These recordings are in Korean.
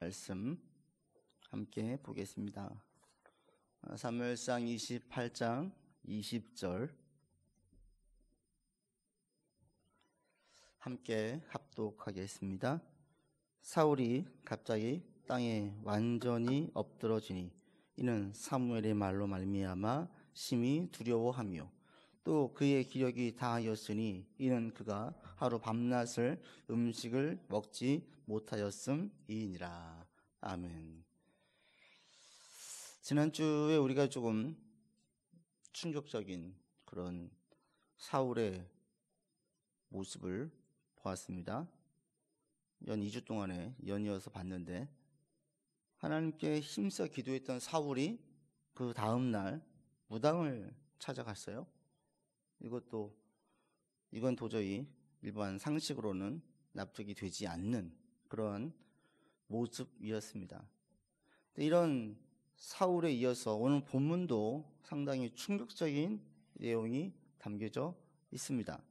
말씀 함께 보겠습니다. 사무엘상 28장 20절 함께 합독하겠습니다. 사울이 갑자기 땅에 완전히 엎드러지니 이는 사무엘의 말로 말미암아 심히 두려워하며 또 그의 기력이 다하였으니 이는 그가 하루 밤낮을 음식을 먹지 못하였음이니라. 아멘. 지난주에 우리가 조금 충격적인 그런 사울의 모습을 보았습니다. 연 2주 동안에 연이어서 봤는데, 하나님께 힘써 기도했던 사울이 그 다음날 무당을 찾아갔어요. 이건 도저히 일반 상식으로는 납득이 되지 않는 그런 모습이었습니다. 이런 사울에 이어서 오늘 본문도 상당히 충격적인 내용이 담겨져 있습니다.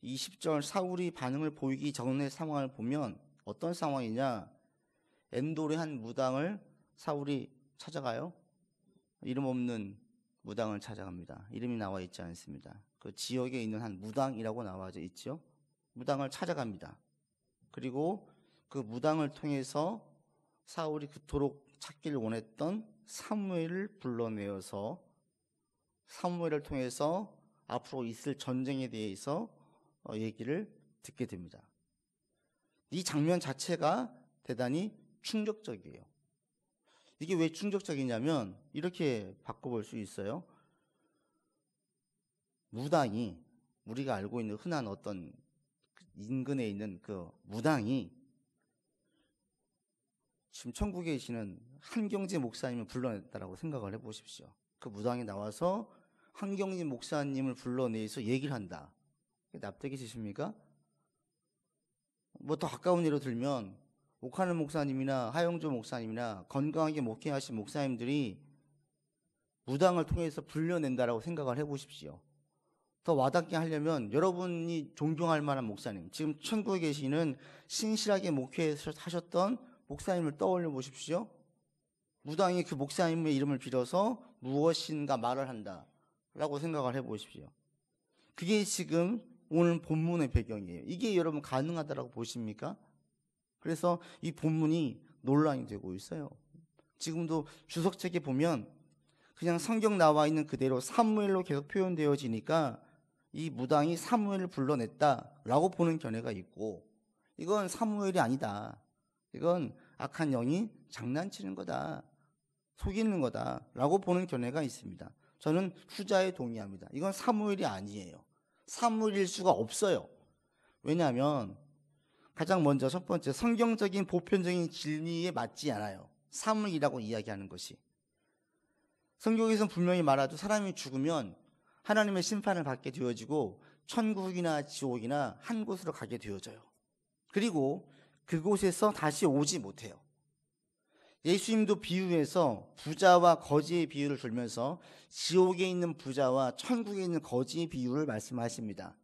20절 사울이 반응을 보이기 전의 상황을 보면 어떤 상황이냐? 엔돌의 한 무당을 사울이 찾아가요. 이름 없는 무당을 찾아갑니다. 이름이 나와 있지 않습니다. 그 지역에 있는 한 무당이라고 나와 있죠. 무당을 찾아갑니다. 그리고 그 무당을 통해서 사울이 그토록 찾기를 원했던 사무엘을 불러내어서 사무엘을 통해서 앞으로 있을 전쟁에 대해서 얘기를 듣게 됩니다. 이 장면 자체가 대단히 충격적이에요. 이게 왜 충격적이냐면 이렇게 바꿔볼 수 있어요. 무당이, 우리가 알고 있는 흔한 어떤 인근에 있는 그 무당이 지금 천국에 계시는 한경재 목사님을 불러냈다라고 생각을 해보십시오. 그 무당이 나와서 한경재 목사님을 불러내서 얘기를 한다. 납득이 되십니까? 뭐 더 가까운 예로 들면 옥하늘 목사님이나 하영조 목사님이나 건강하게 목회하신 목사님들이 무당을 통해서 불려낸다라고 생각을 해보십시오. 더 와닿게 하려면 여러분이 존경할 만한 목사님, 지금 천국에 계시는 신실하게 목회하셨던 목사님을 떠올려 보십시오. 무당이 그 목사님의 이름을 빌어서 무엇인가 말을 한다라고 생각을 해보십시오. 그게 지금 오늘 본문의 배경이에요. 이게 여러분 가능하다라고 보십니까? 그래서 이 본문이 논란이 되고 있어요. 지금도 주석책에 보면 그냥 성경 나와 있는 그대로 사무엘로 계속 표현되어지니까 이 무당이 사무엘을 불러냈다라고 보는 견해가 있고, 이건 사무엘이 아니다, 이건 악한 영이 장난치는 거다, 속이는 거다라고 보는 견해가 있습니다. 저는 후자에 동의합니다. 이건 사무엘이 아니에요. 사무엘일 수가 없어요. 왜냐하면 가장 먼저 첫 번째, 성경적인 보편적인 진리에 맞지 않아요. 사무엘이라고 이야기하는 것이. 성경에서는 분명히 말하죠. 사람이 죽으면 하나님의 심판을 받게 되어지고 천국이나 지옥이나 한 곳으로 가게 되어져요. 그리고 그곳에서 다시 오지 못해요. 예수님도 비유에서 부자와 거지의 비유를 들면서 지옥에 있는 부자와 천국에 있는 거지의 비유를 말씀하십니다.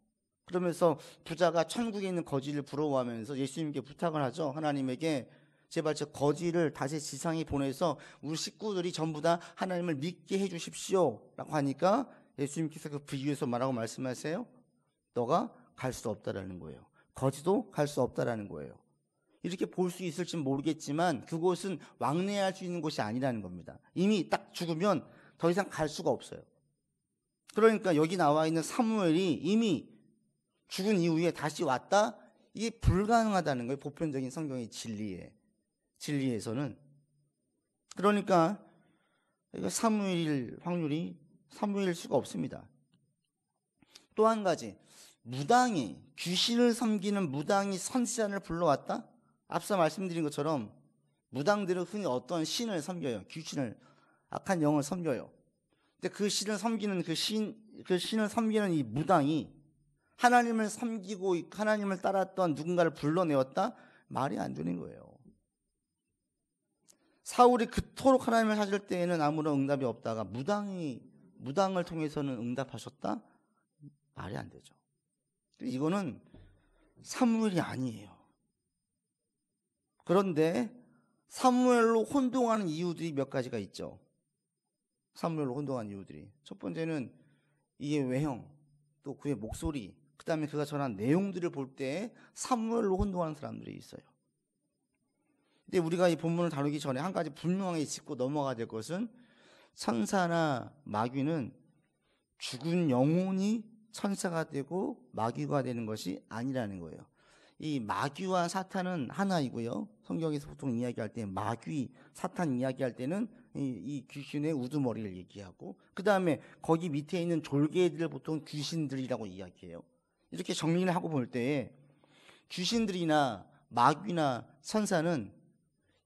그러면서 부자가 천국에 있는 거지를 부러워하면서 예수님께 부탁을 하죠. 하나님에게 제발 저 거지를 다시 지상에 보내서 우리 식구들이 전부 다 하나님을 믿게 해주십시오 라고 하니까 예수님께서 그 비유에서 뭐라고 말씀하세요? 너가 갈 수 없다라는 거예요. 거지도 갈 수 없다라는 거예요. 이렇게 볼 수 있을지 모르겠지만 그곳은 왕래할 수 있는 곳이 아니라는 겁니다. 이미 딱 죽으면 더 이상 갈 수가 없어요. 그러니까 여기 나와 있는 사무엘이 이미 죽은 이후에 다시 왔다? 이게 불가능하다는 거예요. 보편적인 성경의 진리에서는. 그러니까 사무엘일 확률이 사무엘일 수가 없습니다. 또 한 가지, 무당이, 귀신을 섬기는 무당이 선지자를 불러왔다? 앞서 말씀드린 것처럼 무당들은 흔히 어떤 신을 섬겨요. 귀신을, 악한 영을 섬겨요. 근데 그 신을 섬기는 그 신을 섬기는 이 무당이 하나님을 섬기고 하나님을 따랐던 누군가를 불러내었다? 말이 안 되는 거예요. 사울이 그토록 하나님을 찾을 때에는 아무런 응답이 없다가 무당을 통해서는 응답하셨다? 말이 안 되죠. 이거는 사무엘이 아니에요. 그런데 사무엘로 혼동하는 이유들이 몇 가지가 있죠. 사무엘로 혼동하는 이유들이. 첫 번째는 이게 외형, 또 그의 목소리, 그 다음에 그가 전한 내용들을 볼 때 사무엘로 혼동하는 사람들이 있어요. 근데 우리가 이 본문을 다루기 전에 한 가지 분명하게 짚고 넘어가야 될 것은 천사나 마귀는 죽은 영혼이 천사가 되고 마귀가 되는 것이 아니라는 거예요. 이 마귀와 사탄은 하나이고요. 성경에서 보통 이야기할 때 마귀, 사탄 이야기할 때는 이 귀신의 우두머리를 얘기하고, 그 다음에 거기 밑에 있는 졸개들을 보통 귀신들이라고 이야기해요. 이렇게 정리를 하고 볼 때 귀신들이나 마귀나 천사는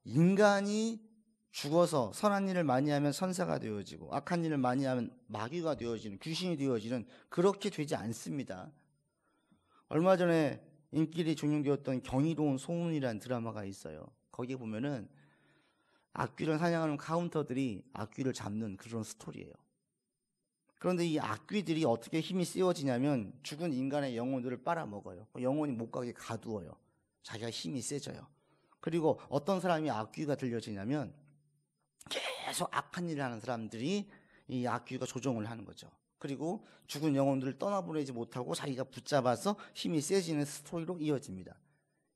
인간이 죽어서 선한 일을 많이 하면 천사가 되어지고 악한 일을 많이 하면 마귀가 되어지는, 귀신이 되어지는, 그렇게 되지 않습니다. 얼마 전에 인기를 종영되었던 경이로운 소문이라는 드라마가 있어요. 거기에 보면은 악귀를 사냥하는 카운터들이 악귀를 잡는 그런 스토리예요. 그런데 이 악귀들이 어떻게 힘이 쓰여지냐면 죽은 인간의 영혼들을 빨아먹어요. 영혼이 못 가게 가두어요. 자기가 힘이 세져요. 그리고 어떤 사람이 악귀가 들려지냐면 계속 악한 일을 하는 사람들이 이 악귀가 조종을 하는 거죠. 그리고 죽은 영혼들을 떠나보내지 못하고 자기가 붙잡아서 힘이 세지는 스토리로 이어집니다.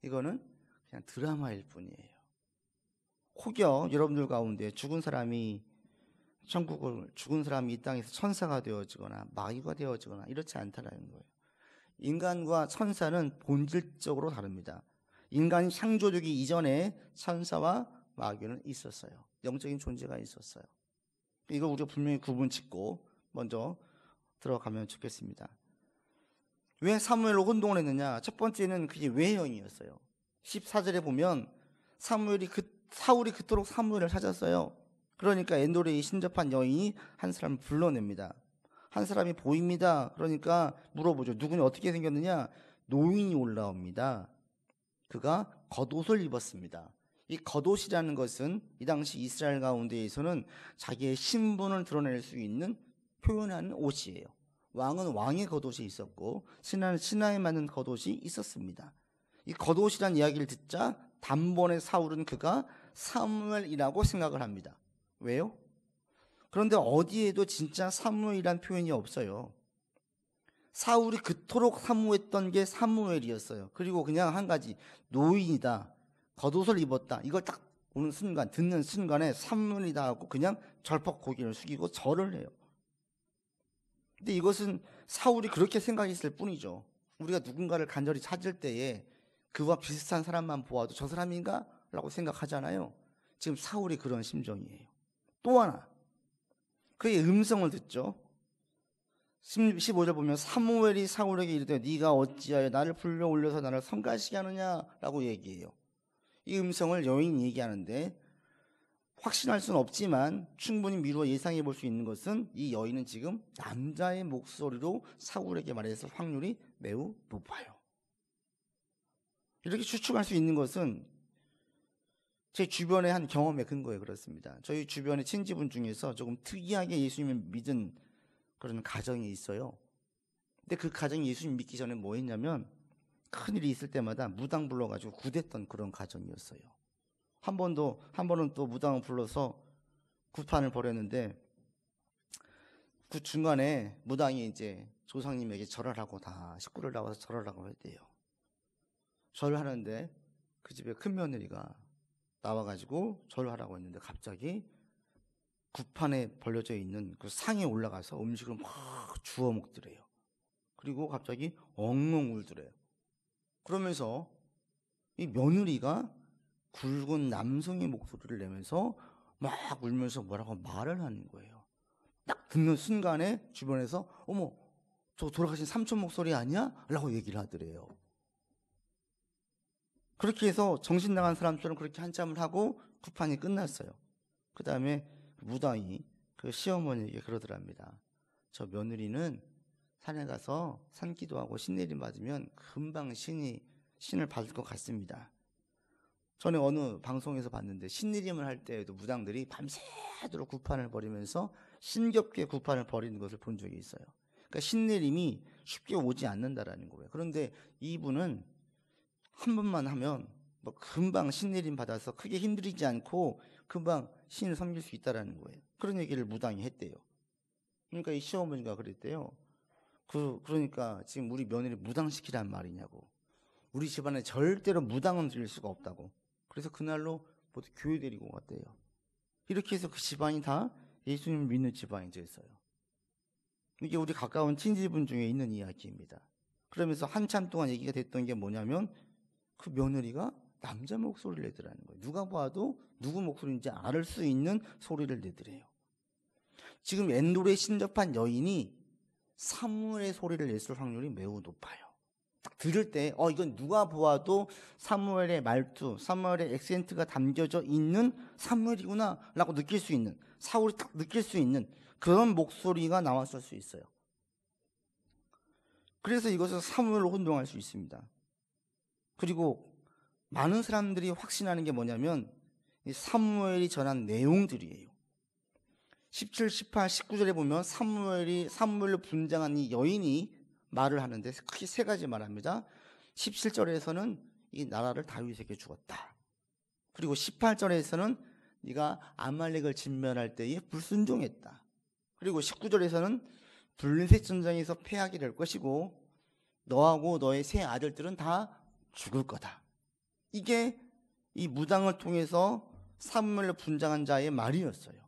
이거는 그냥 드라마일 뿐이에요. 혹여 여러분들 가운데 죽은 사람이 천국을, 죽은 사람이 이 땅에서 천사가 되어지거나 마귀가 되어지거나 이렇지 않다는 거예요. 인간과 천사는 본질적으로 다릅니다. 인간이 창조되기 이전에 천사와 마귀는 있었어요. 영적인 존재가 있었어요. 이거 우리가 분명히 구분 짓고 먼저 들어가면 좋겠습니다. 왜 사무엘로 혼동을 했느냐? 첫 번째는 그게 외형이었어요. 14절에 보면 사울이 그토록 사무엘을 찾았어요. 그러니까 엔도레에 신접한 여인이 한 사람을 불러냅니다. 한 사람이 보입니다. 그러니까 물어보죠. 누구냐, 어떻게 생겼느냐? 노인이 올라옵니다. 그가 겉옷을 입었습니다. 이 겉옷이라는 것은 이 당시 이스라엘 가운데에서는 자기의 신분을 드러낼 수 있는 표현하는 옷이에요. 왕은 왕의 겉옷이 있었고 신하는 신하에 맞는 겉옷이 있었습니다. 이 겉옷이라는 이야기를 듣자 단번에 사울은 그가 사무엘이라고 생각을 합니다. 왜요? 그런데 어디에도 진짜 사무엘이란 표현이 없어요. 사울이 그토록 사모했던 게 사무엘이었어요. 그리고 그냥 한 가지, 노인이다, 겉옷을 입었다, 이걸 딱 보는 순간, 듣는 순간에 사무엘이다 하고 그냥 절퍽 고개를 숙이고 절을 해요. 근데 이것은 사울이 그렇게 생각했을 뿐이죠. 우리가 누군가를 간절히 찾을 때에 그와 비슷한 사람만 보아도 저 사람인가? 라고 생각하잖아요. 지금 사울이 그런 심정이에요. 또 하나, 그의 음성을 듣죠. 15절 보면 사무엘이 사울에게 이르되 네가 어찌하여 나를 불러 올려서 나를 성가시게 하느냐 라고 얘기해요. 이 음성을 여인이 얘기하는데 확신할 수는 없지만 충분히 미루어 예상해 볼 수 있는 것은 이 여인은 지금 남자의 목소리로 사울에게 말했을 확률이 매우 높아요. 이렇게 추측할 수 있는 것은 제 주변의 한 경험에 근거해 그렇습니다. 저희 주변의 친지분 중에서 조금 특이하게 예수님을 믿은 그런 가정이 있어요. 근데 그 가정이 예수님 믿기 전에 뭐 했냐면 큰일이 있을 때마다 무당 불러가지고 구댔던 그런 가정이었어요. 한 번은 또 무당을 불러서 구판을 벌였는데 그 중간에 무당이 이제 조상님에게 절을 하고 다 식구를 나와서 절을 하고 했대요. 절을 하는데 그 집에 큰 며느리가 나와가지고 절을 하라고 했는데 갑자기 구판에 벌려져 있는 그 상에 올라가서 음식을 막 주워 먹더래요. 그리고 갑자기 엉엉 울더래요. 그러면서 이 며느리가 굵은 남성의 목소리를 내면서 막 울면서 뭐라고 말을 하는 거예요. 딱 듣는 순간에 주변에서 어머, 저 돌아가신 삼촌 목소리 아니야? 라고 얘기를 하더래요. 그렇게 해서 정신 나간 사람처럼 그렇게 한참을 하고 구판이 끝났어요. 그 다음에 무당이 그 시어머니에게 그러더랍니다. 저 며느리는 산에 가서 산기도하고 신내림 받으면 금방 신을 받을 것 같습니다. 전에 어느 방송에서 봤는데 신내림을 할 때에도 무당들이 밤새도록 구판을 벌이면서 신겹게 구판을 벌이는 것을 본 적이 있어요. 그러니까 신내림이 쉽게 오지 않는다라는 거예요. 그런데 이분은 한 번만 하면 뭐 금방 신내림 받아서 크게 힘들이지 않고 금방 신을 섬길 수 있다라는 거예요. 그런 얘기를 무당이 했대요. 그러니까 이 시어머니가 그랬대요. 그러니까 지금 우리 며느리 무당시키란 말이냐고. 우리 집안에 절대로 무당은 들일 수가 없다고. 그래서 그날로 모두 교회 데리고 갔대요. 이렇게 해서 그 집안이 다 예수님을 믿는 집안이 됐어요. 이게 우리 가까운 친지분 중에 있는 이야기입니다. 그러면서 한참 동안 얘기가 됐던 게 뭐냐면 그 며느리가 남자 목소리를 내더라는 거예요. 누가 봐도 누구 목소리인지 알 수 있는 소리를 내더래요. 지금 엔돌에 신접한 여인이 사무엘의 소리를 냈을 확률이 매우 높아요. 딱 들을 때 이건 누가 보아도 사무엘의 말투, 사무엘의 액센트가 담겨져 있는 사무엘이구나 라고 느낄 수 있는, 사울이 딱 느낄 수 있는 그런 목소리가 나왔을 수 있어요. 그래서 이것을 사무엘로 혼동할 수 있습니다. 그리고 많은 사람들이 확신하는 게 뭐냐면 이 사무엘이 전한 내용들이에요. 17, 18, 19절에 보면 사무엘로 분장한 이 여인이 말을 하는데 크게 세 가지 말합니다. 17절에서는 이 나라를 다윗에게 주었다. 그리고 18절에서는 네가 아말렉을 진멸할 때에 불순종했다. 그리고 19절에서는 블레셋 전쟁에서 패하게 될 것이고 너하고 너의 세 아들들은 다 죽을 거다. 이게 이 무당을 통해서 사무엘로 분장한 자의 말이었어요.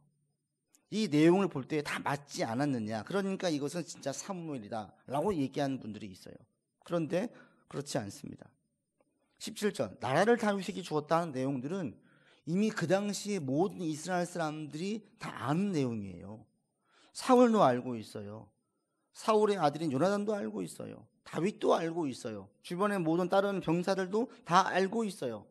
이 내용을 볼 때 다 맞지 않았느냐, 그러니까 이것은 진짜 사무엘이다 라고 얘기하는 분들이 있어요. 그런데 그렇지 않습니다. 17절 나라를 다윗에게 주었다는 내용들은 이미 그 당시에 모든 이스라엘 사람들이 다 아는 내용이에요. 사울도 알고 있어요. 사울의 아들인 요나단도 알고 있어요. 다윗도 알고 있어요. 주변의 모든 다른 병사들도 다 알고 있어요.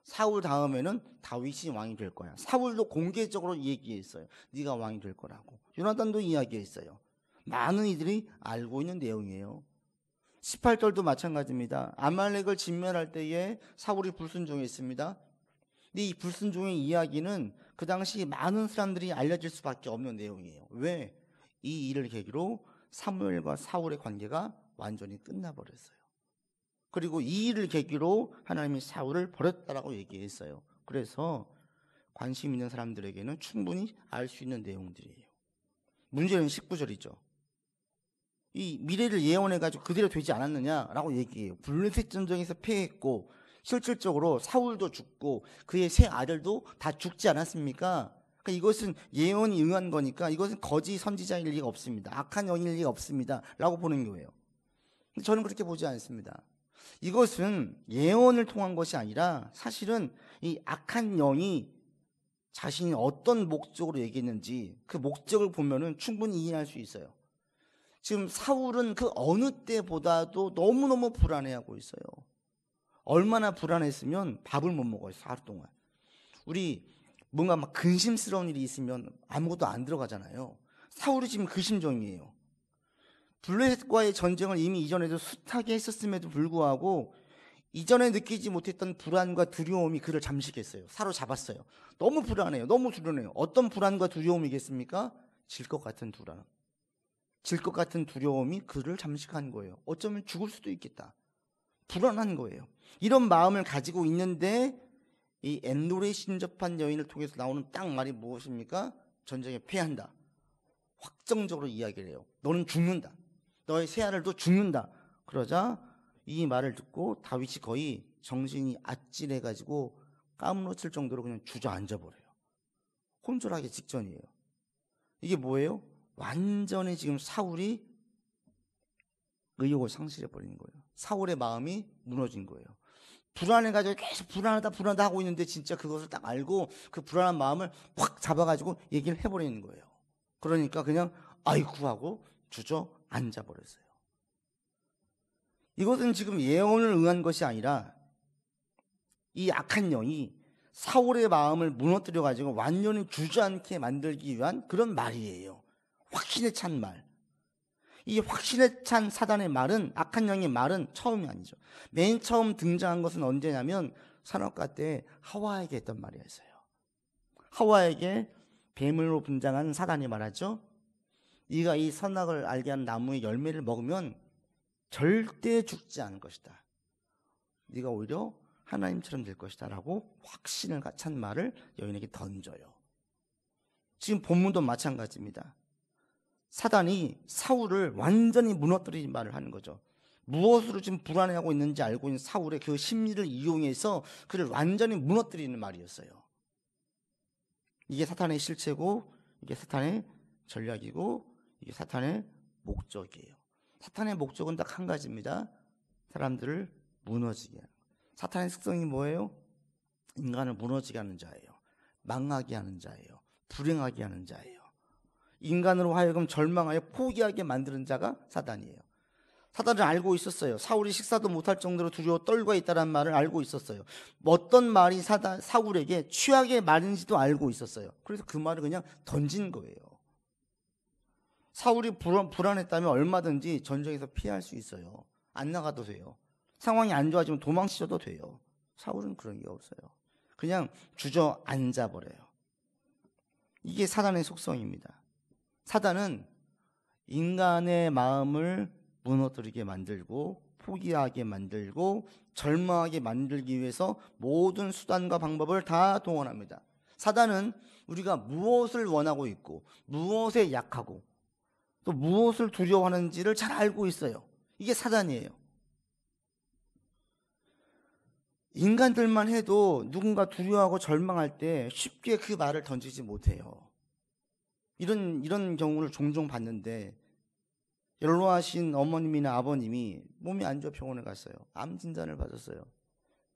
사울 다음에는 다윗이 왕이 될 거야. 사울도 공개적으로 얘기했어요. 네가 왕이 될 거라고. 요나단도 이야기했어요. 많은 이들이 알고 있는 내용이에요. 18절도 마찬가지입니다. 아말렉을 진멸할 때에 사울이 불순종했습니다. 근데 이 불순종의 이야기는 그 당시 많은 사람들이 알려질 수밖에 없는 내용이에요. 왜? 이 일을 계기로 사무엘과 사울의 관계가 완전히 끝나버렸어요. 그리고 이 일을 계기로 하나님이 사울을 버렸다라고 얘기했어요. 그래서 관심 있는 사람들에게는 충분히 알 수 있는 내용들이에요. 문제는 19절이죠. 이 미래를 예언해가지고 그대로 되지 않았느냐라고 얘기해요. 블레셋 전쟁에서 패했고 실질적으로 사울도 죽고 그의 세 아들도 다 죽지 않았습니까? 그러니까 이것은 예언이 응한 거니까 이것은 거짓 선지자일 리가 없습니다. 악한 영일 리가 없습니다 라고 보는 거예요. 저는 그렇게 보지 않습니다. 이것은 예언을 통한 것이 아니라 사실은 이 악한 영이 자신이 어떤 목적으로 얘기했는지 그 목적을 보면은 충분히 이해할 수 있어요. 지금 사울은 그 어느 때보다도 너무너무 불안해하고 있어요. 얼마나 불안했으면 밥을 못 먹어요. 하루 동안. 우리 뭔가 막 근심스러운 일이 있으면 아무것도 안 들어가잖아요. 사울이 지금 그 심정이에요. 블레셋과의 전쟁을 이미 이전에도 숱하게 했었음에도 불구하고 이전에 느끼지 못했던 불안과 두려움이 그를 잠식했어요. 사로잡았어요. 너무 불안해요. 너무 두려워요. 어떤 불안과 두려움이겠습니까? 질 것 같은 불안. 질 것 같은 두려움이 그를 잠식한 거예요. 어쩌면 죽을 수도 있겠다. 불안한 거예요. 이런 마음을 가지고 있는데 이 엔돌에 신접한 여인을 통해서 나오는 딱 말이 무엇입니까? 전쟁에 패한다. 확정적으로 이야기를 해요. 너는 죽는다. 너의 세 아들도 죽는다. 그러자 이 말을 듣고 다윗이 거의 정신이 아찔해가지고 까무러칠 정도로 그냥 주저앉아 버려요. 혼절하기 직전이에요. 이게 뭐예요? 완전히 지금 사울이 의욕을 상실해 버리는 거예요. 사울의 마음이 무너진 거예요. 불안해가지고 계속 불안하다 하고 있는데 진짜 그것을 딱 알고 그 불안한 마음을 확 잡아가지고 얘기를 해버리는 거예요. 그러니까 그냥 아이쿠 하고 주저앉아 버렸어요. 이것은 지금 예언을 응한 것이 아니라 이 악한 영이 사울의 마음을 무너뜨려 가지고 완전히 주저앉게 만들기 위한 그런 말이에요. 확신에 찬 말. 이 확신에 찬 사단의 말은, 악한 영의 말은 처음이 아니죠. 맨 처음 등장한 것은 언제냐면 선악과 때 하와에게 했던 말이었어요. 하와에게 뱀으로 분장한 사단이 말하죠. 네가 이 선악을 알게 하는 나무의 열매를 먹으면 절대 죽지 않을 것이다. 네가 오히려 하나님처럼 될 것이다 라고 확신을 찬 말을 여인에게 던져요. 지금 본문도 마찬가지입니다. 사단이 사울을 완전히 무너뜨리는 말을 하는 거죠. 무엇으로 지금 불안해하고 있는지 알고 있는 사울의 그 심리를 이용해서 그를 완전히 무너뜨리는 말이었어요. 이게 사탄의 실체고, 이게 사탄의 전략이고, 이게 사탄의 목적이에요. 사탄의 목적은 딱 한 가지입니다. 사람들을 무너지게 하는 거예요. 사탄의 특성이 뭐예요? 인간을 무너지게 하는 자예요. 망하게 하는 자예요. 불행하게 하는 자예요. 인간으로 하여금 절망하여 포기하게 만드는 자가 사단이에요. 사단은 알고 있었어요. 사울이 식사도 못할 정도로 두려워 떨고 있다는 말을 알고 있었어요. 어떤 말이 사울에게 취하게 말인지도 알고 있었어요. 그래서 그 말을 그냥 던진 거예요. 사울이 불안했다면 얼마든지 전쟁에서 피할 수 있어요. 안 나가도 돼요. 상황이 안 좋아지면 도망치셔도 돼요. 사울은 그런 게 없어요. 그냥 주저앉아 버려요. 이게 사단의 속성입니다. 사단은 인간의 마음을 무너뜨리게 만들고 포기하게 만들고 절망하게 만들기 위해서 모든 수단과 방법을 다 동원합니다. 사단은 우리가 무엇을 원하고 있고 무엇에 약하고 또 무엇을 두려워하는지를 잘 알고 있어요. 이게 사단이에요. 인간들만 해도 누군가 두려워하고 절망할 때 쉽게 그 말을 던지지 못해요. 이런 경우를 종종 봤는데, 연로하신 어머님이나 아버님이 몸이 안 좋아 병원에 갔어요. 암 진단을 받았어요.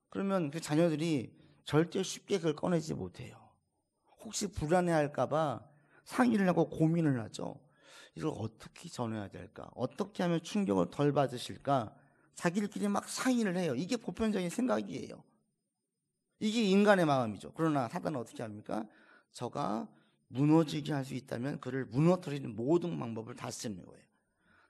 그러면 그 자녀들이 절대 쉽게 그걸 꺼내지 못해요. 혹시 불안해할까봐 상의를 하고 고민을 하죠. 이걸 어떻게 전해야 될까? 어떻게 하면 충격을 덜 받으실까? 자기들끼리 막 상의를 해요. 이게 보편적인 생각이에요. 이게 인간의 마음이죠. 그러나 사단은 어떻게 합니까? 저가 무너지게 할 수 있다면 그를 무너뜨리는 모든 방법을 다 쓰는 거예요.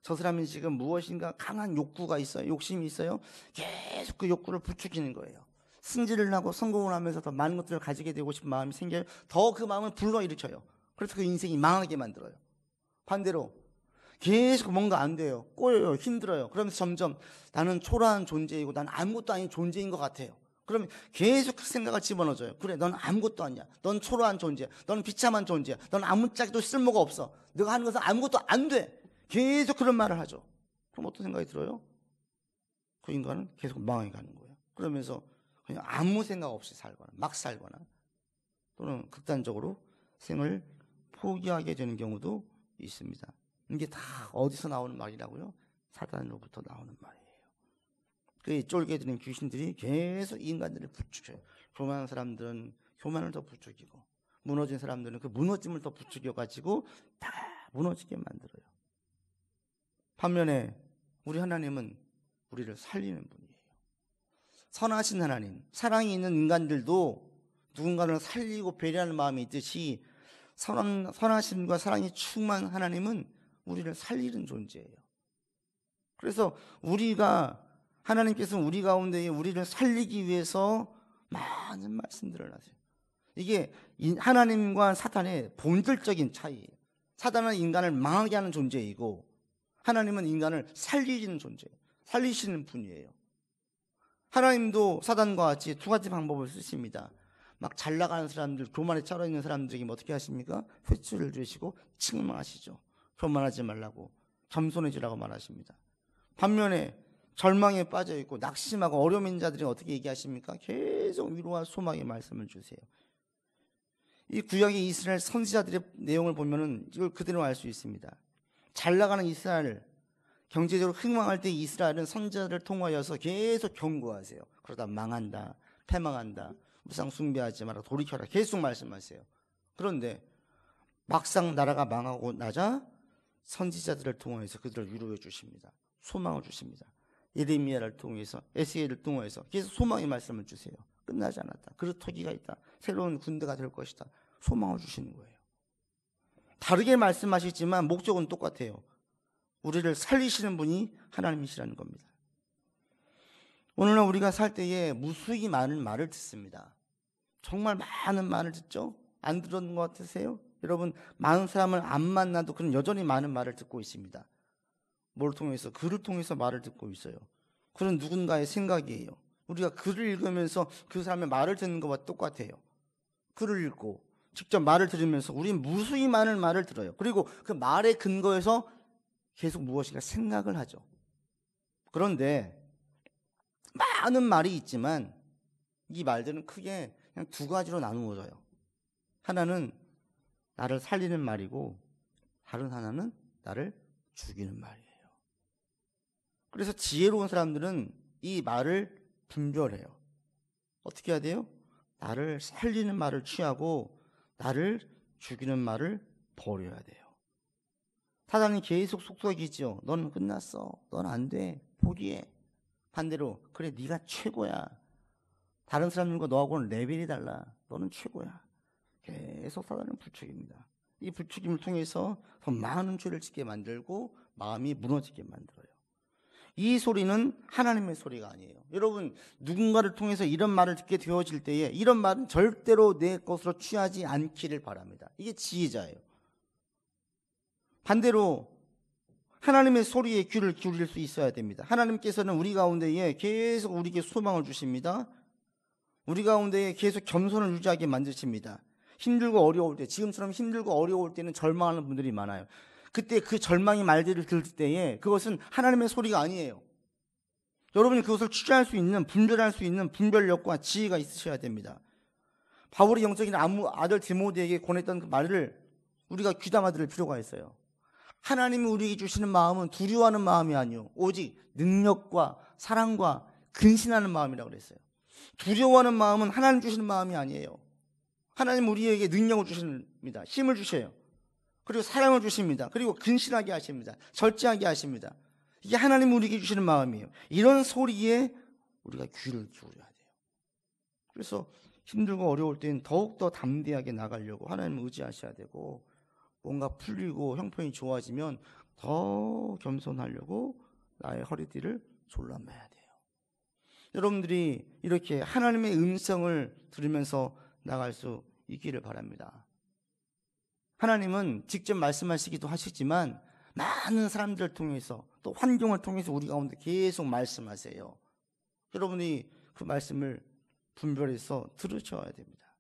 저 사람이 지금 무엇인가 강한 욕구가 있어요. 욕심이 있어요. 계속 그 욕구를 부추기는 거예요. 승진을 하고 성공을 하면서 더 많은 것들을 가지게 되고 싶은 마음이 생겨요. 더 그 마음을 불러일으켜요. 그래서 그 인생이 망하게 만들어요. 반대로 계속 뭔가 안 돼요. 꼬여요. 힘들어요. 그러면서 점점 나는 초라한 존재이고 난 아무것도 아닌 존재인 것 같아요. 그러면 계속 그 생각을 집어넣어줘요. 그래, 넌 아무것도 아니야. 넌 초라한 존재야. 넌 비참한 존재야. 넌 아무짝에도 쓸모가 없어. 네가 하는 것은 아무것도 안 돼. 계속 그런 말을 하죠. 그럼 어떤 생각이 들어요? 그 인간은 계속 망해 가는 거예요. 그러면서 그냥 아무 생각 없이 살거나 막 살거나 또는 극단적으로 생을 포기하게 되는 경우도 있습니다. 이게 다 어디서 나오는 말이라고요? 사단으로부터 나오는 말이에요. 그 쫄개들인 귀신들이 계속 인간들을 부추겨요. 교만한 사람들은 교만을 더 부추기고, 무너진 사람들은 그 무너짐을 더 부추겨가지고 다 무너지게 만들어요. 반면에 우리 하나님은 우리를 살리는 분이에요. 선하신 하나님, 사랑이 있는 인간들도 누군가를 살리고 배려하는 마음이 있듯이 선하심과 사랑이 충만한 하나님은 우리를 살리는 존재예요. 그래서 하나님께서는 우리 가운데 우리를 살리기 위해서 많은 말씀들을 하세요. 이게 하나님과 사탄의 본질적인 차이예요. 사탄은 인간을 망하게 하는 존재이고 하나님은 인간을 살리시는 존재예요. 살리시는 분이에요. 하나님도 사단과 같이 두 가지 방법을 쓰십니다. 막 잘 나가는 사람들, 교만에 차려 있는 사람들에게 어떻게 하십니까? 회초리를 들으시고 책망하시죠. 교만하지 말라고, 겸손해지라고 말하십니다. 반면에 절망에 빠져 있고 낙심하고 어려운 자들이 어떻게 얘기하십니까? 계속 위로와 소망의 말씀을 주세요. 이 구약의 이스라엘 선지자들의 내용을 보면은 이걸 그대로 알 수 있습니다. 잘 나가는 이스라엘, 경제적으로 흥망할 때 이스라엘은 선지자들을 통하여서 계속 경고하세요. 그러다 망한다, 패망한다, 우상 숭배하지 마라, 돌이켜라, 계속 말씀하세요. 그런데 막상 나라가 망하고 나자 선지자들을 통해서 그들을 위로해 주십니다. 소망을 주십니다. 예레미야를 통해서, 에스겔을 통해서 계속 소망의 말씀을 주세요. 끝나지 않았다. 그릇터기가 있다. 새로운 군대가 될 것이다. 소망을 주시는 거예요. 다르게 말씀하시지만 목적은 똑같아요. 우리를 살리시는 분이 하나님이시라는 겁니다. 오늘날 우리가 살 때에 무수히 많은 말을 듣습니다. 정말 많은 말을 듣죠? 안 들었는 것 같으세요? 여러분, 많은 사람을 안 만나도 그런 여전히 많은 말을 듣고 있습니다. 뭘 통해서? 글을 통해서 말을 듣고 있어요. 그런 누군가의 생각이에요. 우리가 글을 읽으면서 그 사람의 말을 듣는 것과 똑같아요. 글을 읽고 직접 말을 들으면서 우리는 무수히 많은 말을 들어요. 그리고 그 말의 근거에서 계속 무엇인가 생각을 하죠. 그런데 많은 말이 있지만 이 말들은 크게 그냥 두 가지로 나누어져요. 하나는 나를 살리는 말이고 다른 하나는 나를 죽이는 말이에요. 그래서 지혜로운 사람들은 이 말을 분별해요. 어떻게 해야 돼요? 나를 살리는 말을 취하고 나를 죽이는 말을 버려야 돼요. 사단이 계속 속삭이죠. 넌 끝났어. 넌 안 돼. 포기해. 반대로 그래 네가 최고야. 다른 사람들과 너하고는 레벨이 달라. 너는 최고야. 계속 사단은 부추깁니다. 이 부추김을 통해서 더 많은 죄를 짓게 만들고 마음이 무너지게 만들어요. 이 소리는 하나님의 소리가 아니에요. 여러분, 누군가를 통해서 이런 말을 듣게 되어질 때에 이런 말은 절대로 내 것으로 취하지 않기를 바랍니다. 이게 지혜자예요. 반대로 하나님의 소리에 귀를 기울일 수 있어야 됩니다. 하나님께서는 우리 가운데에 계속 우리에게 소망을 주십니다. 우리 가운데에 계속 겸손을 유지하게 만드십니다. 힘들고 어려울 때, 지금처럼 힘들고 어려울 때는 절망하는 분들이 많아요. 그때 그 절망의 말들을 들을 때에 그것은 하나님의 소리가 아니에요. 여러분이 그것을 취재할 수 있는, 분별할 수 있는 분별력과 지혜가 있으셔야 됩니다. 바울이 영적인 아들 디모데에게 권했던 그 말을 우리가 귀담아 들을 필요가 있어요. 하나님이 우리에게 주시는 마음은 두려워하는 마음이 아니요 오직 능력과 사랑과 근신하는 마음이라고 그랬어요. 두려워하는 마음은 하나님 주시는 마음이 아니에요. 하나님 우리에게 능력을 주십니다. 힘을 주셔요. 그리고 사랑을 주십니다. 그리고 근신하게 하십니다. 절제하게 하십니다. 이게 하나님 우리에게 주시는 마음이에요. 이런 소리에 우리가 귀를 기울여야 돼요. 그래서 힘들고 어려울 때는 더욱더 담대하게 나가려고 하나님을 의지하셔야 되고, 뭔가 풀리고 형편이 좋아지면 더 겸손하려고 나의 허리띠를 졸라매야 돼요. 여러분들이 이렇게 하나님의 음성을 들으면서 나갈 수 있기를 바랍니다. 하나님은 직접 말씀하시기도 하시지만 많은 사람들을 통해서 또 환경을 통해서 우리 가운데 계속 말씀하세요. 여러분이 그 말씀을 분별해서 들으셔야 됩니다.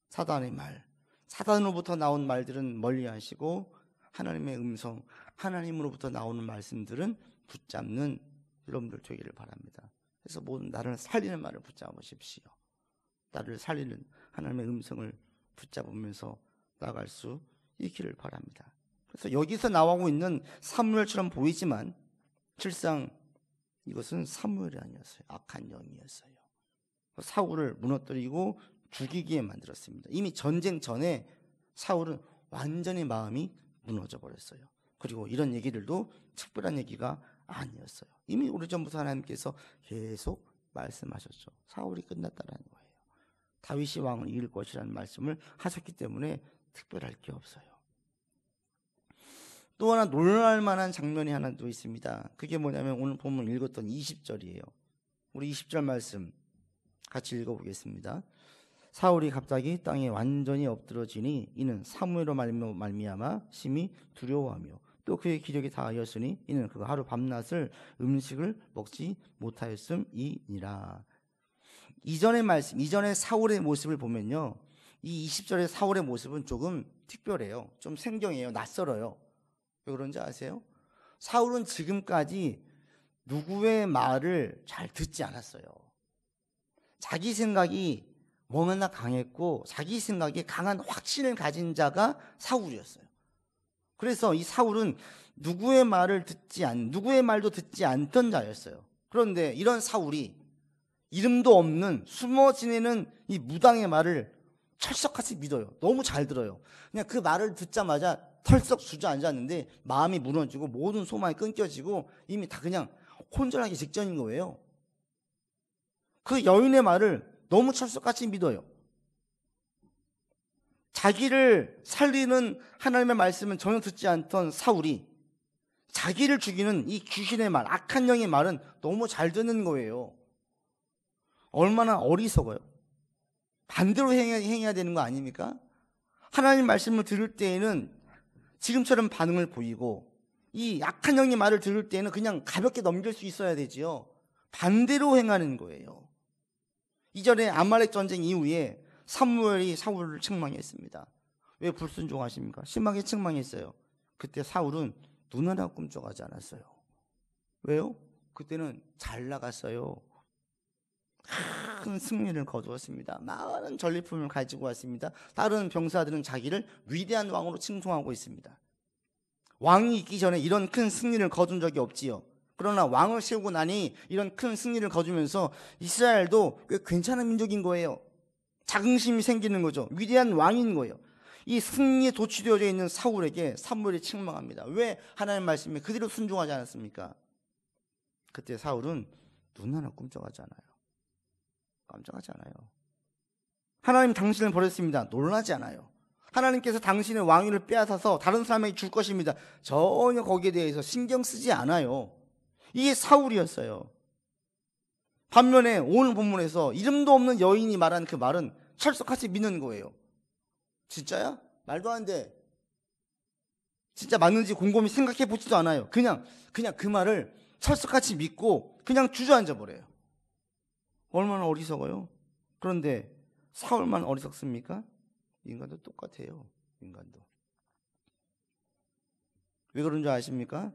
사단의 말, 사단으로부터 나온 말들은 멀리 하시고 하나님의 음성, 하나님으로부터 나오는 말씀들은 붙잡는 여러분들 되기를 바랍니다. 그래서 모든 나를 살리는 말을 붙잡으십시오. 나를 살리는 하나님의 음성을 붙잡으면서 나갈 수 있기를 바랍니다. 그래서 여기서 나오고 있는 사무엘처럼 보이지만 실상 이것은 사무엘이 아니었어요. 악한 영이었어요. 사울을 무너뜨리고 죽이기에 만들었습니다. 이미 전쟁 전에 사울은 완전히 마음이 무너져 버렸어요. 그리고 이런 얘기들도 특별한 얘기가 아니었어요. 이미 오래전부터 하나님께서 계속 말씀하셨죠. 사울이 끝났다라는 거예요. 다윗이 왕을 이길 것이라는 말씀을 하셨기 때문에 특별할 게 없어요. 또 하나 놀랄 만한 장면이 하나 더 있습니다. 그게 뭐냐면 오늘 본문 읽었던 20절이에요. 우리 20절 말씀 같이 읽어보겠습니다. 사울이 갑자기 땅에 완전히 엎드러지니 이는 사무엘로 말미암아 심히 두려워하며 또 그의 기력이 다하였으니 이는 그가 하루 밤낮을 음식을 먹지 못하였음이니라. 이전의 말씀, 이전의 사울의 모습을 보면요, 이 20절의 사울의 모습은 조금 특별해요. 좀 생경해요. 낯설어요. 왜 그런지 아세요? 사울은 지금까지 누구의 말을 잘 듣지 않았어요. 자기 생각이 너무나 강했고 자기 생각에 강한 확신을 가진 자가 사울이었어요. 그래서 이 사울은 누구의 말도 듣지 않던 자였어요. 그런데 이런 사울이 이름도 없는 숨어 지내는 이 무당의 말을 철석같이 믿어요. 너무 잘 들어요. 그냥 그 말을 듣자마자 털썩 주저앉았는데 마음이 무너지고 모든 소망이 끊겨지고 이미 다 그냥 혼절하기 직전인 거예요. 그 여인의 말을 너무 철석같이 믿어요. 자기를 살리는 하나님의 말씀은 전혀 듣지 않던 사울이 자기를 죽이는 이 귀신의 말, 악한 영의 말은 너무 잘 듣는 거예요. 얼마나 어리석어요. 반대로 행해야 되는 거 아닙니까? 하나님 말씀을 들을 때에는 지금처럼 반응을 보이고 이 악한 영의 말을 들을 때에는 그냥 가볍게 넘길 수 있어야 되지요. 반대로 행하는 거예요. 이전에 아말렉 전쟁 이후에 사무엘이 사울을 책망했습니다. 왜 불순종하십니까? 심하게 책망했어요. 그때 사울은 눈 하나 꿈쩍하지 않았어요. 왜요? 그때는 잘 나갔어요. 큰 승리를 거두었습니다. 많은 전리품을 가지고 왔습니다. 다른 병사들은 자기를 위대한 왕으로 칭송하고 있습니다. 왕이 있기 전에 이런 큰 승리를 거둔 적이 없지요. 그러나 왕을 세우고 나니 이런 큰 승리를 거두면서 이스라엘도 꽤 괜찮은 민족인 거예요. 자긍심이 생기는 거죠. 위대한 왕인 거예요. 이 승리에 도취되어져 있는 사울에게 사무엘이 책망합니다. 왜 하나님 말씀에 그대로 순종하지 않았습니까? 그때 사울은 눈 하나 꿈쩍하지 않아요. 깜짝하지 않아요. 하나님 당신을 버렸습니다. 놀라지 않아요. 하나님께서 당신의 왕위를 빼앗아서 다른 사람에게 줄 것입니다. 전혀 거기에 대해서 신경 쓰지 않아요. 이게 사울이었어요. 반면에 오늘 본문에서 이름도 없는 여인이 말한 그 말은 철석같이 믿는 거예요. 진짜야? 말도 안 돼. 진짜 맞는지 곰곰이 생각해 보지도 않아요. 그냥 그 말을 철석같이 믿고 그냥 주저앉아 버려요. 얼마나 어리석어요. 그런데 사울만 어리석습니까? 인간도 똑같아요. 인간도. 왜 그런 줄 아십니까?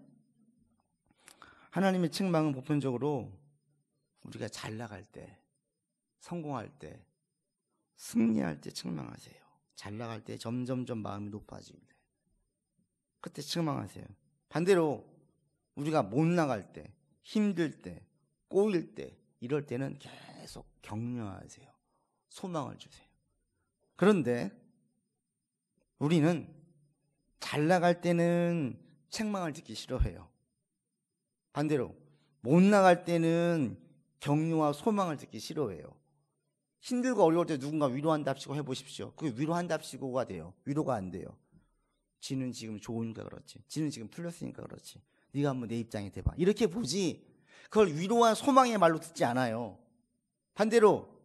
하나님의 책망은 보편적으로 우리가 잘 나갈 때, 성공할 때, 승리할 때 책망하세요. 잘 나갈 때 점점점 마음이 높아질 때, 그때 책망하세요. 반대로 우리가 못 나갈 때, 힘들 때, 꼬일 때, 이럴 때는 계속 격려하세요. 소망을 주세요. 그런데 우리는 잘 나갈 때는 책망을 듣기 싫어해요. 반대로 못 나갈 때는 격려와 소망을 듣기 싫어해요. 힘들고 어려울 때 누군가 위로한답시고 해보십시오. 그게 위로한답시고가 돼요. 위로가 안 돼요. 지는 지금 좋으니까 그렇지. 지는 지금 풀렸으니까 그렇지. 네가 한번 내 입장에 대봐. 이렇게 보지 그걸 위로와 소망의 말로 듣지 않아요. 반대로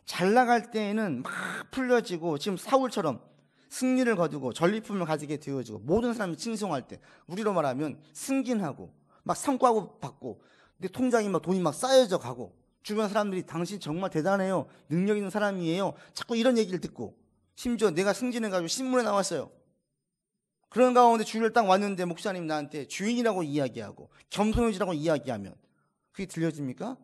잘 나갈 때에는 막 풀려지고 지금 사울처럼 승리를 거두고 전리품을 가지게 되어지고 모든 사람이 칭송할 때 우리로 말하면 승진하고 막 성과고 받고 내 통장에 막 돈이 막 쌓여져 가고 주변 사람들이 당신 정말 대단해요. 능력 있는 사람이에요. 자꾸 이런 얘기를 듣고 심지어 내가 승진해가지고 신문에 나왔어요. 그런 가운데 주일을 딱 왔는데 목사님 나한테 주인이라고 이야기하고 겸손해지라고 이야기하면 그게 들려집니까?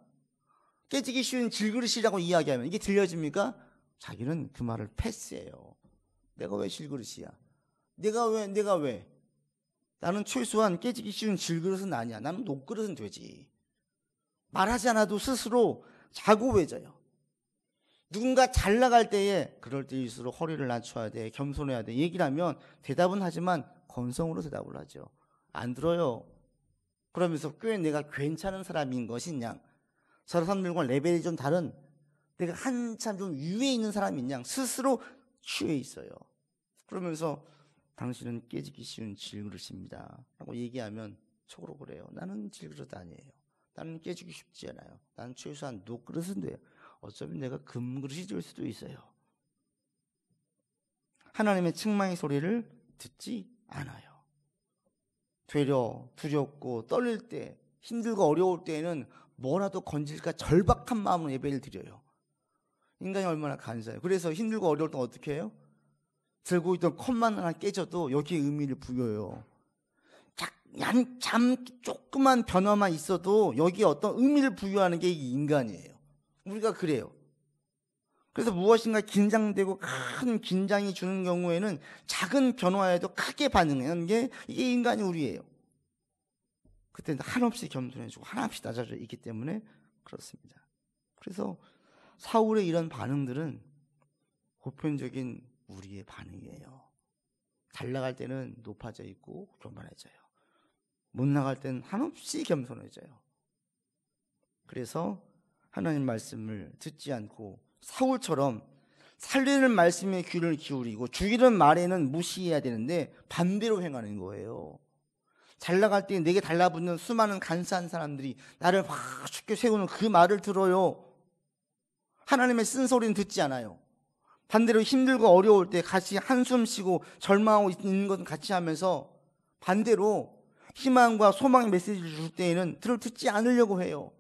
깨지기 쉬운 질그릇이라고 이야기하면 이게 들려집니까? 자기는 그 말을 패스해요. 내가 왜 질그릇이야? 내가 왜? 나는 최소한 깨지기 쉬운 질그릇은 아니야. 나는 녹그릇은 되지. 말하지 않아도 스스로 자고외져요. 누군가 잘 나갈 때에 그럴 때일수록 허리를 낮춰야 돼, 겸손해야 돼 얘기를 하면 대답은 하지만 건성으로 대답을 하죠. 안 들어요. 그러면서 꽤 내가 괜찮은 사람인 것인 양, 저 사람들과 레벨이 좀 다른 내가 한참 좀 위에 있는 사람인 양 스스로 취해 있어요. 그러면서 당신은 깨지기 쉬운 질그릇입니다 라고 얘기하면 속으로 그래요. 나는 질그릇 아니에요. 나는 깨지기 쉽지 않아요. 나는 최소한 녹그릇은 돼요. 어쩌면 내가 금그릇이 될 수도 있어요. 하나님의 책망의 소리를 듣지 않아요. 되려 두렵고 떨릴 때, 힘들고 어려울 때에는 뭐라도 건질까 절박한 마음으로 예배를 드려요. 인간이 얼마나 간사해요. 그래서 힘들고 어려울 때 어떻게 해요? 들고 있던 컵만 하나 깨져도 여기에 의미를 부여해요. 참 조그만 변화만 있어도 여기에 어떤 의미를 부여하는 게 인간이에요. 우리가 그래요. 그래서 무엇인가 긴장되고 큰 긴장이 주는 경우에는 작은 변화에도 크게 반응하는 게 이게 인간이 우리예요. 그때는 한없이 겸손해지고 한없이 낮아져 있기 때문에 그렇습니다. 그래서 사울의 이런 반응들은 보편적인 우리의 반응이에요. 잘 나갈 때는 높아져 있고 교만해져요. 못 나갈 때는 한없이 겸손해져요. 그래서 하나님 말씀을 듣지 않고 사울처럼 살리는 말씀에 귀를 기울이고 죽이는 말에는 무시해야 되는데 반대로 행하는 거예요. 잘 나갈 때 내게 달라붙는 수많은 간사한 사람들이 나를 막 쉽게 세우는 그 말을 들어요. 하나님의 쓴소리는 듣지 않아요. 반대로 힘들고 어려울 때 같이 한숨 쉬고 절망하고 있는 것은 같이 하면서 반대로 희망과 소망의 메시지를 줄 때에는 듣지 않으려고 해요.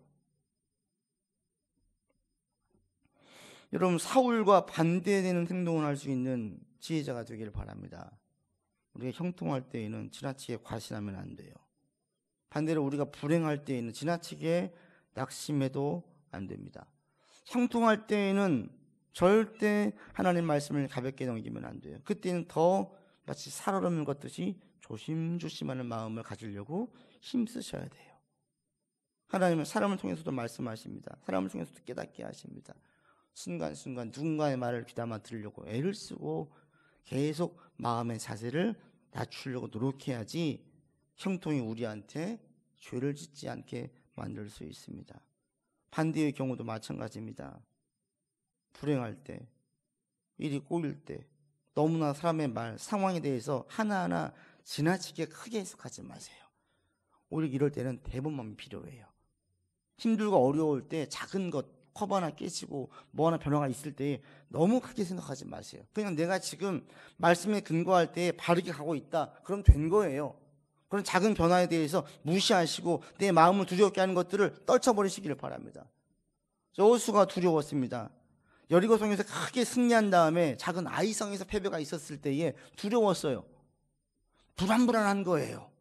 여러분, 사울과 반대되는 행동을 할 수 있는 지혜자가 되기를 바랍니다. 우리가 형통할 때에는 지나치게 과신하면 안 돼요. 반대로 우리가 불행할 때에는 지나치게 낙심해도 안 됩니다. 형통할 때에는 절대 하나님 말씀을 가볍게 넘기면 안 돼요. 그때는 더 마치 살얼음을 걷듯이 조심조심하는 마음을 가지려고 힘쓰셔야 돼요. 하나님은 사람을 통해서도 말씀하십니다. 사람을 통해서도 깨닫게 하십니다. 순간순간 누군가의 말을 귀담아 들으려고 애를 쓰고 계속 마음의 자세를 낮추려고 노력해야지 형통이 우리한테 죄를 짓지 않게 만들 수 있습니다. 반대의 경우도 마찬가지입니다. 불행할 때, 일이 꼬일 때 너무나 사람의 말, 상황에 대해서 하나하나 지나치게 크게 해석하지 마세요. 오히려 이럴 때는 대본만이 필요해요. 힘들고 어려울 때 작은 것, 컵 하나 깨지고 뭐 하나 변화가 있을 때 너무 크게 생각하지 마세요. 그냥 내가 지금 말씀에 근거할 때 바르게 가고 있다, 그럼 된 거예요. 그런 작은 변화에 대해서 무시하시고 내 마음을 두렵게 하는 것들을 떨쳐버리시기를 바랍니다. 여호수아가 두려웠습니다. 여리고성에서 크게 승리한 다음에 작은 아이성에서 패배가 있었을 때에 두려웠어요. 불안한 거예요.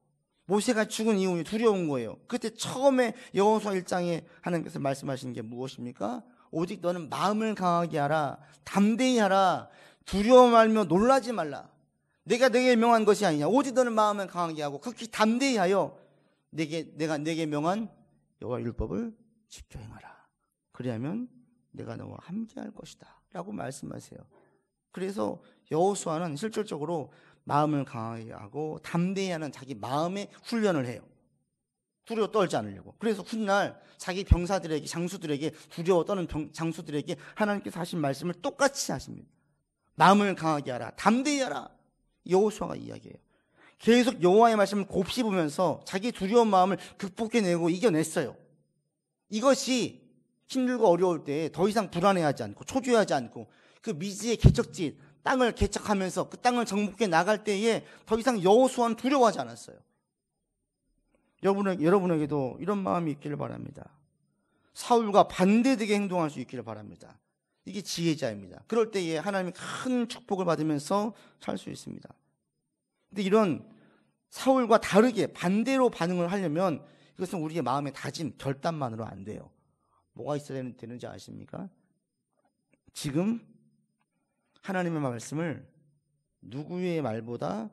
모세가 죽은 이후에 두려운 거예요. 그때 처음에 여호수아 1장에 하나님께서 말씀하시는 게 무엇입니까? 오직 너는 마음을 강하게 하라, 담대히 하라, 두려워 말며 놀라지 말라. 내가 내게 명한 것이 아니냐. 오직 너는 마음을 강하게 하고 극히 담대히 하여 내가 내게 명한 여호와 율법을 지켜 행하라. 그리하면 내가 너와 함께할 것이다 라고 말씀하세요. 그래서 여호수아는 실질적으로 마음을 강하게 하고 담대히 하는 자기 마음의 훈련을 해요. 두려워 떨지 않으려고. 그래서 훗날 자기 병사들에게, 장수들에게, 두려워 떠는 장수들에게 하나님께서 하신 말씀을 똑같이 하십니다. 마음을 강하게 하라, 담대히 하라. 여호수아가 이야기해요. 계속 여호와의 말씀을 곱씹으면서 자기 두려운 마음을 극복해내고 이겨냈어요. 이것이 힘들고 어려울 때 더 이상 불안해하지 않고 초조해하지 않고 그 미지의 개척지 땅을 개척하면서 그 땅을 정복해 나갈 때에 더 이상 여호수아는 두려워하지 않았어요. 여러분에게도 이런 마음이 있기를 바랍니다. 사울과 반대되게 행동할 수 있기를 바랍니다. 이게 지혜자입니다. 그럴 때에 하나님이 큰 축복을 받으면서 살 수 있습니다. 근데 이런 사울과 다르게 반대로 반응을 하려면 이것은 우리의 마음의 다짐, 결단만으로 안 돼요. 뭐가 있어야 되는지 아십니까? 지금 하나님의 말씀을 누구의 말보다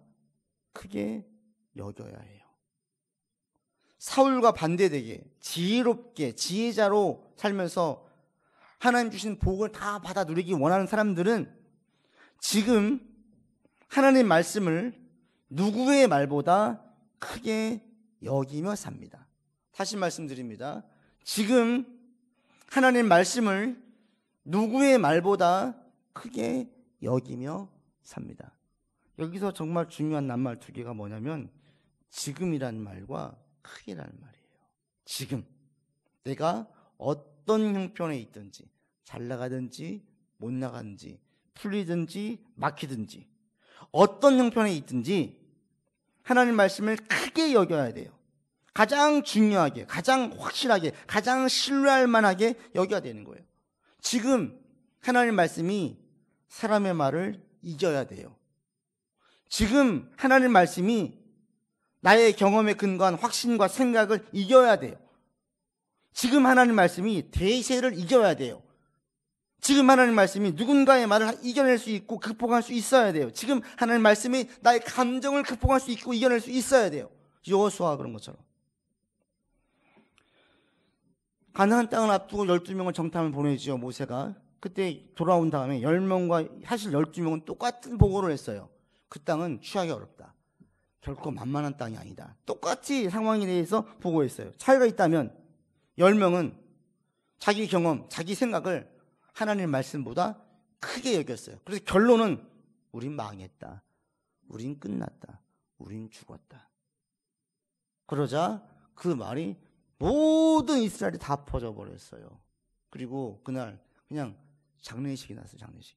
크게 여겨야 해요. 사울과 반대되게 지혜롭게 지혜자로 살면서 하나님 주신 복을 다 받아 누리기 원하는 사람들은 지금 하나님 말씀을 누구의 말보다 크게 여기며 삽니다. 다시 말씀드립니다. 지금 하나님 말씀을 누구의 말보다 크게 여기며 삽니다. 여기서 정말 중요한 낱말 두 개가 뭐냐면 지금이라는 말과 크게라는 말이에요. 지금 내가 어떤 형편에 있든지 잘 나가든지 못 나가든지 풀리든지 막히든지 어떤 형편에 있든지 하나님 말씀을 크게 여겨야 돼요. 가장 중요하게, 가장 확실하게, 가장 신뢰할 만하게 여겨야 되는 거예요. 지금 하나님 말씀이 사람의 말을 이겨야 돼요. 지금 하나님 말씀이 나의 경험에 근거한 확신과 생각을 이겨야 돼요. 지금 하나님 말씀이 대세를 이겨야 돼요. 지금 하나님 말씀이 누군가의 말을 이겨낼 수 있고 극복할 수 있어야 돼요. 지금 하나님 말씀이 나의 감정을 극복할 수 있고 이겨낼 수 있어야 돼요. 여호수아가 그런 것처럼. 가나안 땅을 앞두고 12명을 정탐을 보내지요, 모세가. 그때 돌아온 다음에 10명과 사실 12명은 똑같은 보고를 했어요. 그 땅은 취하기 어렵다. 결코 만만한 땅이 아니다. 똑같이 상황에 대해서 보고했어요. 차이가 있다면 10명은 자기 경험, 자기 생각을 하나님의 말씀보다 크게 여겼어요. 그래서 결론은 우린 망했다. 우린 끝났다. 우린 죽었다. 그러자 그 말이 모든 이스라엘이 다 퍼져버렸어요. 그리고 그날 그냥 장례식이 났어요. 장례식.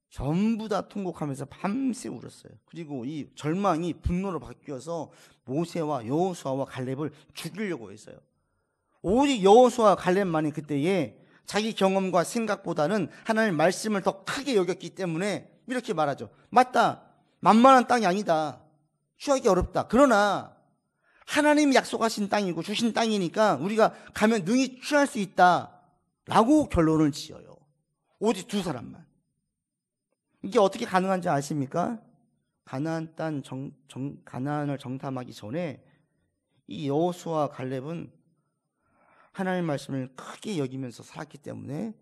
전부 다 통곡하면서 밤새 울었어요. 그리고 이 절망이 분노로 바뀌어서 모세와 여호수아와 갈렙을 죽이려고 했어요. 오직 여호수아 갈렙만이 그때에 자기 경험과 생각보다는 하나님의 말씀을 더 크게 여겼기 때문에 이렇게 말하죠. 맞다. 만만한 땅이 아니다. 취하기 어렵다. 그러나 하나님이 약속하신 땅이고 주신 땅이니까 우리가 가면 능히 취할 수 있다 라고 결론을 지어요. 오직 두 사람만. 이게 어떻게 가능한지 아십니까? 가나안 땅 가나안을 정탐하기 전에 이 여호수아와 갈렙은 하나님의 말씀을 크게 여기면서 살았기 때문에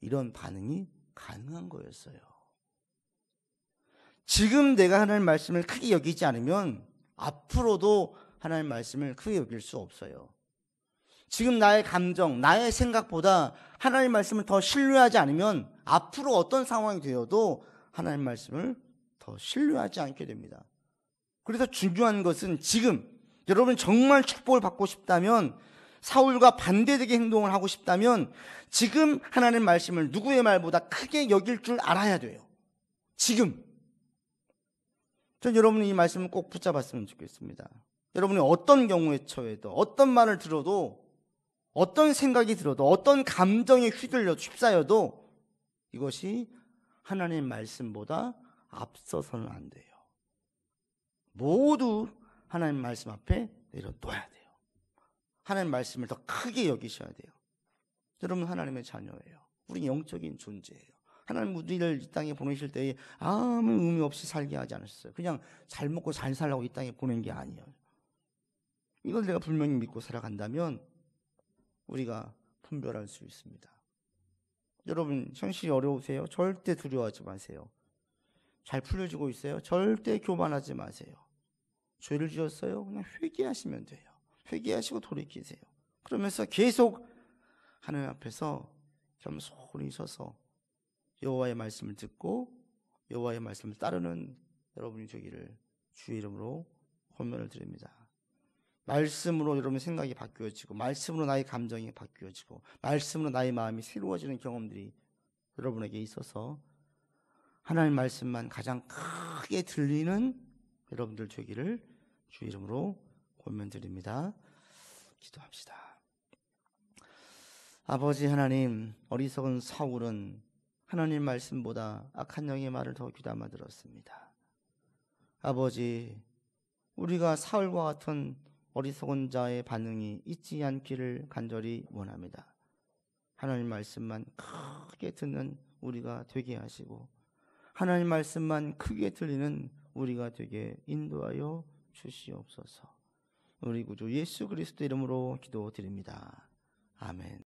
이런 반응이 가능한 거였어요. 지금 내가 하나님의 말씀을 크게 여기지 않으면 앞으로도 하나님의 말씀을 크게 여길 수 없어요. 지금 나의 감정, 나의 생각보다 하나님의 말씀을 더 신뢰하지 않으면 앞으로 어떤 상황이 되어도 하나님의 말씀을 더 신뢰하지 않게 됩니다. 그래서 중요한 것은 지금 여러분 정말 축복을 받고 싶다면, 사울과 반대되게 행동을 하고 싶다면 지금 하나님의 말씀을 누구의 말보다 크게 여길 줄 알아야 돼요. 지금. 전 여러분이 이 말씀을 꼭 붙잡았으면 좋겠습니다. 여러분이 어떤 경우에 처해도, 어떤 말을 들어도, 어떤 생각이 들어도, 어떤 감정에 휩싸여도 이것이 하나님의 말씀보다 앞서서는 안 돼요. 모두 하나님 말씀 앞에 내려놓아야 돼요. 하나님 말씀을 더 크게 여기셔야 돼요. 여러분 하나님의 자녀예요. 우리 영적인 존재예요. 하나님 우리를 이 땅에 보내실 때에 아무 의미 없이 살게 하지 않으셨어요. 그냥 잘 먹고 잘 살라고 이 땅에 보낸 게 아니에요. 이걸 내가 분명히 믿고 살아간다면 우리가 분별할 수 있습니다. 여러분 현실이 어려우세요? 절대 두려워하지 마세요. 잘 풀려지고 있어요? 절대 교만하지 마세요. 죄를 지었어요? 그냥 회개하시면 돼요. 회개하시고 돌이키세요. 그러면서 계속 하나님 앞에서 겸손히 서서 여호와의 말씀을 듣고 여호와의 말씀을 따르는 여러분이 되기를 주의 이름으로 권면을 드립니다. 말씀으로 여러분의 생각이 바뀌어지고, 말씀으로 나의 감정이 바뀌어지고, 말씀으로 나의 마음이 새로워지는 경험들이 여러분에게 있어서 하나님의 말씀만 가장 크게 들리는 여러분들 되기를 주의 이름으로 권면드립니다. 기도합시다. 아버지 하나님, 어리석은 사울은 하나님 말씀보다 악한 영의 말을 더 귀담아 들었습니다. 아버지, 우리가 사울과 같은 어리석은 자의 반응이 있지 않기를 간절히 원합니다. 하나님 말씀만 크게 듣는 우리가 되게 하시고, 하나님 말씀만 크게 들리는 우리가 되게 인도하여 주시옵소서. 우리 구주 예수 그리스도 이름으로 기도드립니다. 아멘.